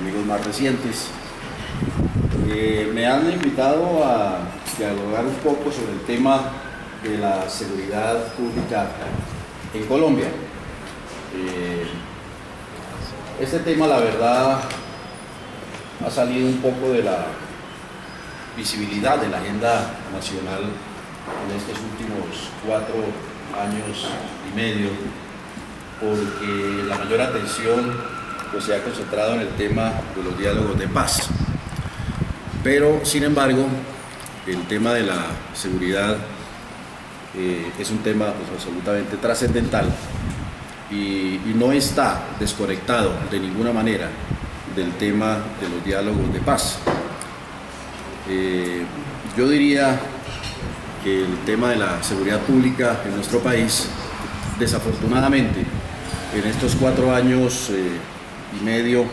amigos más recientes. Me han invitado a dialogar un poco sobre el tema de la seguridad pública en Colombia. Este tema, la verdad, ha salido un poco de la visibilidad de la agenda nacional en estos últimos 4 años y medio, porque la mayor atención pues, se ha concentrado en el tema de los diálogos de paz. Pero, sin embargo, el tema de la seguridad es un tema pues, absolutamente trascendental y no está desconectado de ninguna manera del tema de los diálogos de paz. Yo diría que el tema de la seguridad pública en nuestro país, desafortunadamente, en estos 4 años y medio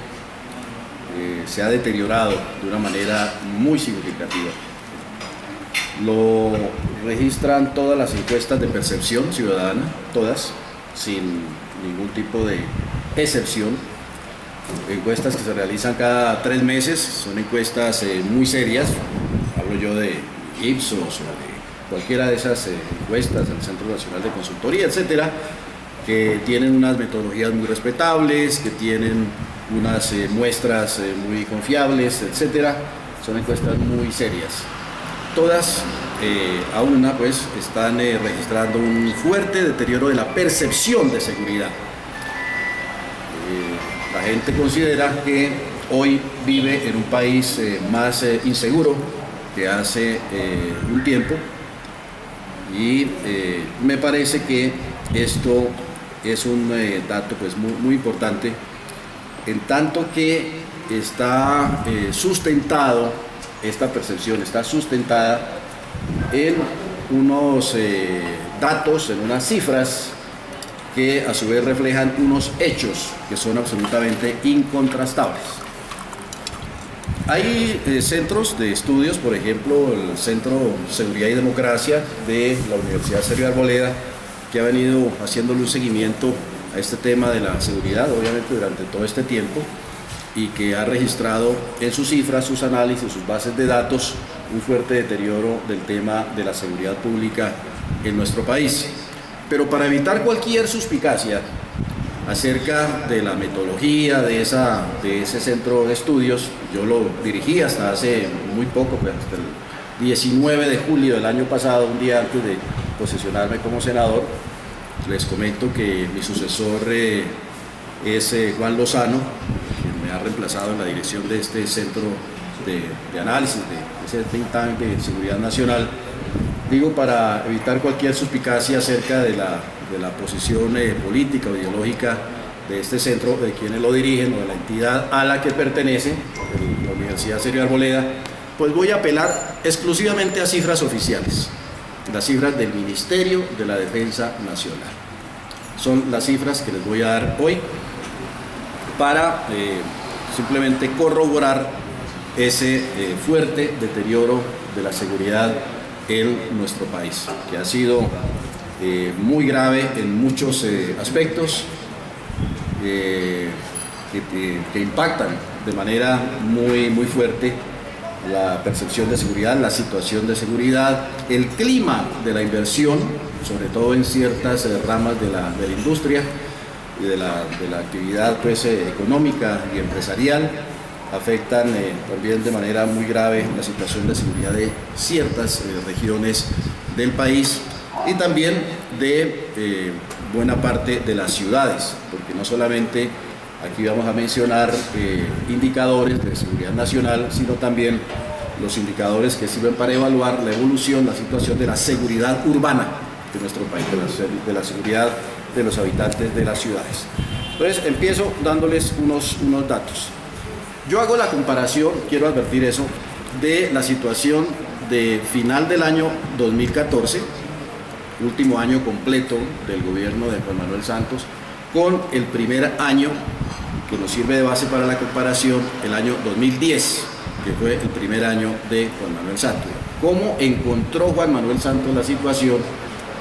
se ha deteriorado de una manera muy significativa. Lo registran todas las encuestas de percepción ciudadana, todas, sin ningún tipo de excepción. Encuestas que se realizan cada 3 meses, son encuestas muy serias, hablo yo de Ipsos o de cualquiera de esas encuestas del Centro Nacional de Consultoría, etcétera, que tienen unas metodologías muy respetables, que tienen unas muestras muy confiables, etcétera. Son encuestas muy serias. Todas a una pues están registrando un fuerte deterioro de la percepción de seguridad. La gente considera que hoy vive en un país más inseguro que hace un tiempo y me parece que esto es un dato pues, muy importante, en tanto que está sustentado, esta percepción está sustentada en unos datos, en unas cifras que a su vez reflejan unos hechos que son absolutamente incontrastables. Hay centros de estudios, por ejemplo, el Centro Seguridad y Democracia de la Universidad Sergio Arboleda, que ha venido haciéndole un seguimiento a este tema de la seguridad, obviamente durante todo este tiempo, y que ha registrado en sus cifras, sus análisis, sus bases de datos, un fuerte deterioro del tema de la seguridad pública en nuestro país. Pero para evitar cualquier suspicacia acerca de la metodología de ese centro de estudios, yo lo dirigí hasta hace muy poco, pues hasta el 19 de julio del año pasado, un día antes de posesionarme como senador. Les comento que mi sucesor es Juan Lozano, quien me ha reemplazado en la dirección de este centro de análisis, de ese think tank de seguridad nacional. Digo, para evitar cualquier suspicacia acerca de la posición política o ideológica de este centro, de quienes lo dirigen o de la entidad a la que pertenece, la Universidad Sergio Arboleda, pues voy a apelar exclusivamente a cifras oficiales, las cifras del Ministerio de la Defensa Nacional. Son las cifras que les voy a dar hoy para simplemente corroborar ese fuerte deterioro de la seguridad en nuestro país, que ha sido muy grave en muchos aspectos, que impactan de manera muy fuerte la percepción de seguridad, la situación de seguridad, el clima de la inversión, sobre todo en ciertas ramas de la industria y de la actividad pues, económica y empresarial, afectan también de manera muy grave la situación de seguridad de ciertas regiones del país y también de buena parte de las ciudades, porque no solamente aquí vamos a mencionar indicadores de seguridad nacional, sino también los indicadores que sirven para evaluar la evolución, la situación de la seguridad urbana de nuestro país, de la seguridad de los habitantes de las ciudades. Entonces empiezo dándoles unos datos. Yo hago la comparación, quiero advertir eso, de la situación de final del año 2014, último año completo del gobierno de Juan Manuel Santos, con el primer año que nos sirve de base para la comparación, el año 2010, que fue el primer año de Juan Manuel Santos. ¿Cómo encontró Juan Manuel Santos la situación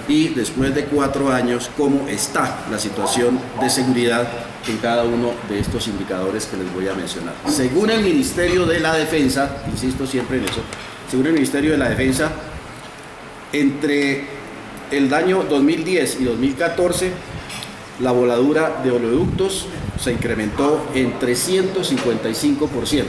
y después de 4 años, cómo está la situación de seguridad en cada uno de estos indicadores que les voy a mencionar. Según el Ministerio de la Defensa, insisto siempre en eso, según el Ministerio de la Defensa, entre el año 2010 y 2014, la voladura de oleoductos se incrementó en 355%,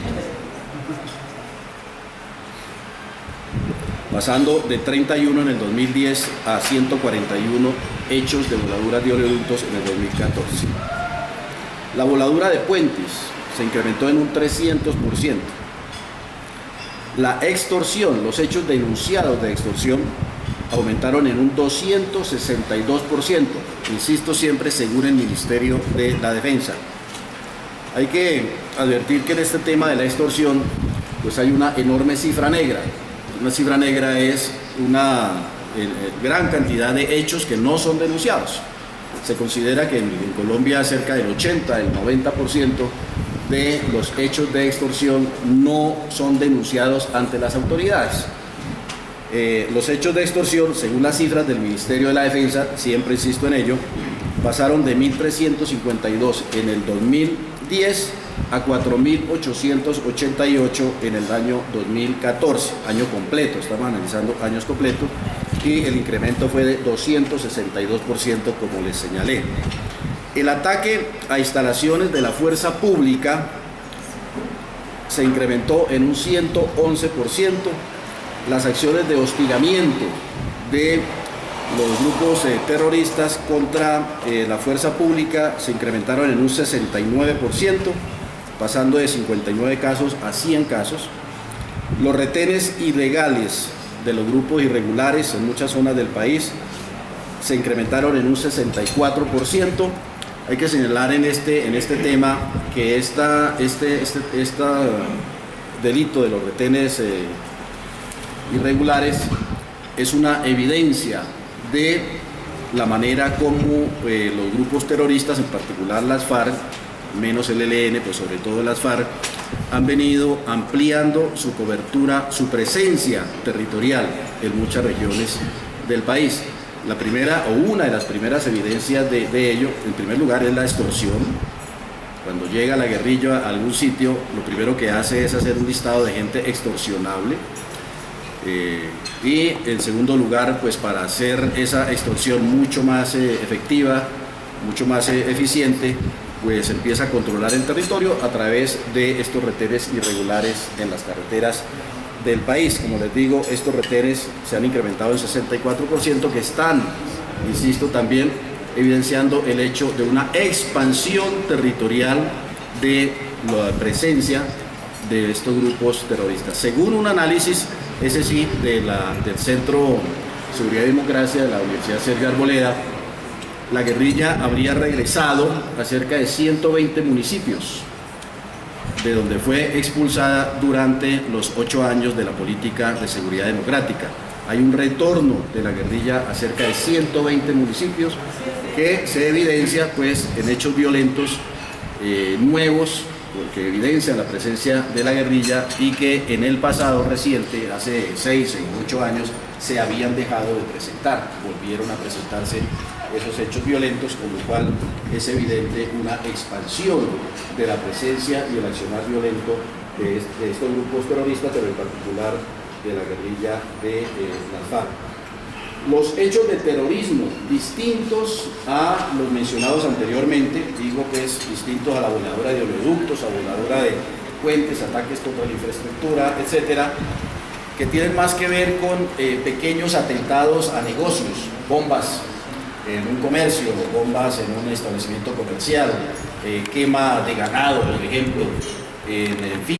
pasando de 31 en el 2010 a 141 hechos de voladuras de oleoductos en el 2014. La voladura de puentes se incrementó en un 300%. La extorsión, los hechos denunciados de extorsión, aumentaron en un 262%, insisto siempre según el Ministerio de la Defensa. Hay que advertir que en este tema de la extorsión pues hay una enorme cifra negra. Una cifra negra es una gran cantidad de hechos que no son denunciados. Se considera que en Colombia cerca del 80, el 90% de los hechos de extorsión no son denunciados ante las autoridades. Los hechos de extorsión, según las cifras del Ministerio de la Defensa, siempre insisto en ello, pasaron de 1.352 en el 2010 a 4.888 en el año 2014, año completo, estamos analizando años completos, y el incremento fue de 262%, como les señalé. El ataque a instalaciones de la fuerza pública se incrementó en un 111%, las acciones de hostigamiento de los grupos terroristas contra la fuerza pública se incrementaron en un 69%, pasando de 59 casos a 100 casos. Los retenes ilegales de los grupos irregulares en muchas zonas del país se incrementaron en un 64%. Hay que señalar en este tema que este delito de los retenes irregulares es una evidencia de la manera como los grupos terroristas, en particular las FARC, menos el ELN, pues sobre todo las FARC, han venido ampliando su cobertura, su presencia territorial en muchas regiones del país. La primera o una de las primeras evidencias de ello, en primer lugar, es la extorsión. Cuando llega la guerrilla a algún sitio, lo primero que hace es hacer un listado de gente extorsionable. Y en segundo lugar, pues para hacer esa extorsión mucho más efectiva, mucho más eficiente, pues empieza a controlar el territorio a través de estos retenes irregulares en las carreteras del país. Como les digo, estos retenes se han incrementado en 64%, que están, insisto, también evidenciando el hecho de una expansión territorial de la presencia de estos grupos terroristas. Según un análisis, ese sí, del Centro Seguridad y Democracia de la Universidad Sergio Arboleda, la guerrilla habría regresado a cerca de 120 municipios de donde fue expulsada durante los 8 años de la política de seguridad democrática. Hay un retorno de la guerrilla a cerca de 120 municipios que se evidencia pues en hechos violentos nuevos, porque evidencian la presencia de la guerrilla y que en el pasado reciente, hace 6 o 8 años, se habían dejado de presentar, volvieron a presentarse esos hechos violentos, con lo cual es evidente una expansión de la presencia y el accionar violento de estos grupos terroristas, pero en particular de la guerrilla de las FARC. Los hechos de terrorismo distintos a los mencionados anteriormente, digo que es distintos a la voladura de oleoductos, a voladura de puentes, ataques contra la infraestructura, etcétera, que tienen más que ver con pequeños atentados a negocios, bombas en un comercio, bombas en un establecimiento comercial, quema de ganado, por ejemplo, en fin.